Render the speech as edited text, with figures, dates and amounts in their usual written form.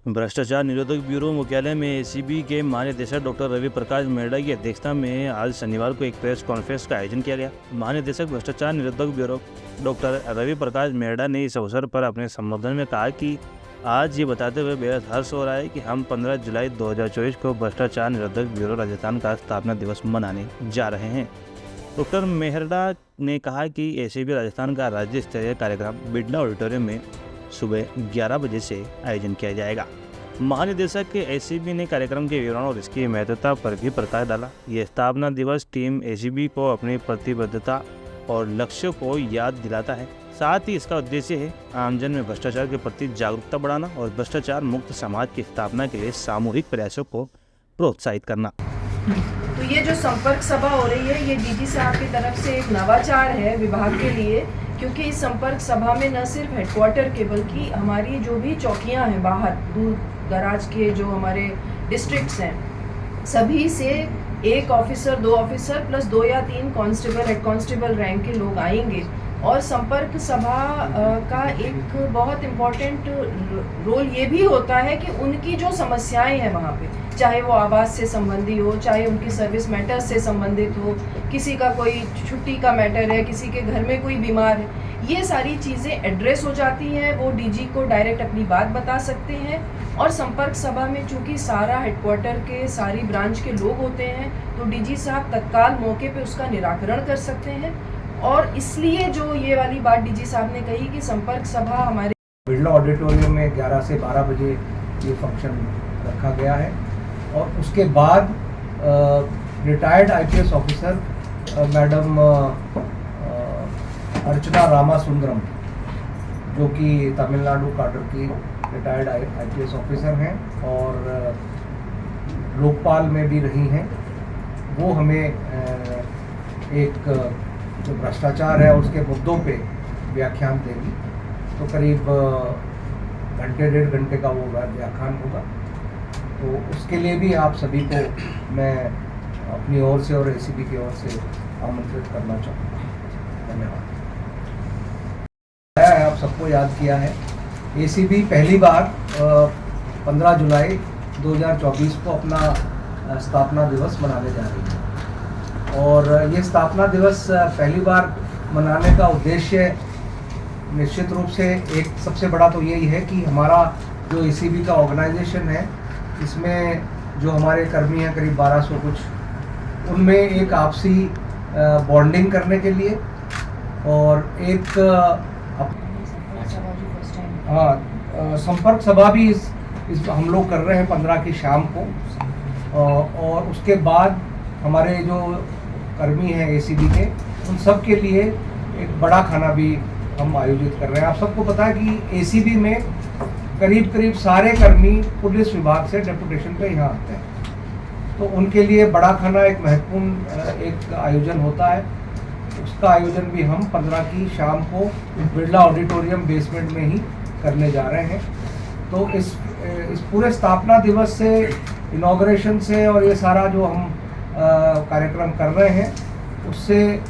भ्रष्टाचार निरोधक ब्यूरो मुख्यालय में एसीबी के महानिदेशक डॉक्टर रवि प्रकाश मेहरा की अध्यक्षता में आज शनिवार को एक प्रेस कॉन्फ्रेंस का आयोजन किया गया। महानिदेशक भ्रष्टाचार निरोधक ब्यूरो डॉक्टर रवि प्रकाश मेहरा ने इस अवसर पर अपने संबोधन में कहा कि आज ये बताते हुए बेहद हर्ष हो रहा है कि हम 15 जुलाई 2024 को भ्रष्टाचार निरोधक ब्यूरो राजस्थान का स्थापना दिवस मनाने जा रहे हैं। डॉक्टर मेहरा ने कहा कि एसीबी राजस्थान का राज्य स्तरीय कार्यक्रम बिरला ऑडिटोरियम में सुबह 11 बजे से आयोजन किया जाएगा। महानिदेशक के एसीबी ने कार्यक्रम के विवरण और इसकी महत्वता पर भी प्रकाश डाला। यह स्थापना दिवस टीम एसीबी को अपनी प्रतिबद्धता और लक्ष्यों को याद दिलाता है। साथ ही इसका उद्देश्य है आमजन में भ्रष्टाचार के प्रति जागरूकता बढ़ाना और भ्रष्टाचार मुक्त समाज की स्थापना के लिए सामूहिक प्रयासों को प्रोत्साहित करना। तो ये जो संपर्क सभा हो रही है, ये डीजी साहब की तरफ से एक नवाचार है विभाग के लिए, क्योंकि इस संपर्क सभा में न सिर्फ हेडक्वार्टर के बल्कि हमारी जो भी चौकियां हैं बाहर दूर दराज के जो हमारे डिस्ट्रिक्ट्स हैं, सभी से एक ऑफिसर, 2 ऑफिसर प्लस 2 या 3 कांस्टेबल, हेड कांस्टेबल रैंक के लोग आएंगे। और संपर्क सभा का एक बहुत इम्पॉर्टेंट रोल ये भी होता है कि उनकी जो समस्याएं हैं वहाँ पे, चाहे वो आवास से संबंधी हो, चाहे उनकी सर्विस मैटर्स से संबंधित हो, किसी का कोई छुट्टी का मैटर है, किसी के घर में कोई बीमार है, ये सारी चीज़ें एड्रेस हो जाती हैं। वो डीजी को डायरेक्ट अपनी बात बता सकते हैं। और संपर्क सभा में चूँकि सारा हेडक्वार्टर के सारी ब्रांच के लोग होते हैं, तो डीजी साहब तत्काल मौके पे उसका निराकरण कर सकते हैं। और इसलिए जो ये वाली बात डीजी साहब ने कही कि संपर्क सभा हमारे बिरला ऑडिटोरियम में 11 से 12 बजे ये फंक्शन रखा गया है। और उसके बाद रिटायर्ड आईपीएस ऑफिसर मैडम अर्चना रामासुंदरम, जो कि तमिलनाडु काडर की रिटायर्ड आईपीएस ऑफिसर हैं और लोकपाल में भी रही हैं, वो हमें एक जो भ्रष्टाचार है उसके मुद्दों पे व्याख्यान देगी। तो करीब घंटे 1.5 घंटे का वो व्याख्यान होगा। तो उसके लिए भी आप सभी को मैं अपनी ओर से और एसीबी की ओर से आमंत्रित करना चाहूँगा। धन्यवाद। आप सबको याद किया है, एसीबी पहली बार 15 जुलाई 2024 को अपना स्थापना दिवस मनाने जा रही है। और ये स्थापना दिवस पहली बार मनाने का उद्देश्य निश्चित रूप से एक सबसे बड़ा तो यही है कि हमारा जो एसीबी का ऑर्गेनाइजेशन है, इसमें जो हमारे कर्मी हैं करीब 1200 कुछ, उनमें एक आपसी बॉन्डिंग करने के लिए और एक संपर्क सभा भी इस हम लोग कर रहे हैं 15 की शाम को। और उसके बाद हमारे जो कर्मी हैं एसीबी के, उन सब के लिए एक बड़ा खाना भी हम आयोजित कर रहे हैं। आप सबको पता है कि एसीबी में करीब सारे कर्मी पुलिस विभाग से डेपुटेशन पे यहाँ आते हैं, तो उनके लिए बड़ा खाना एक महत्वपूर्ण एक आयोजन होता है। उसका आयोजन भी हम 15 की शाम को बिरला ऑडिटोरियम बेसमेंट में ही करने जा रहे हैं। तो इस पूरे स्थापना दिवस से, इनॉग्रेशन से और ये सारा जो हम कार्यक्रम कर रहे हैं, उससे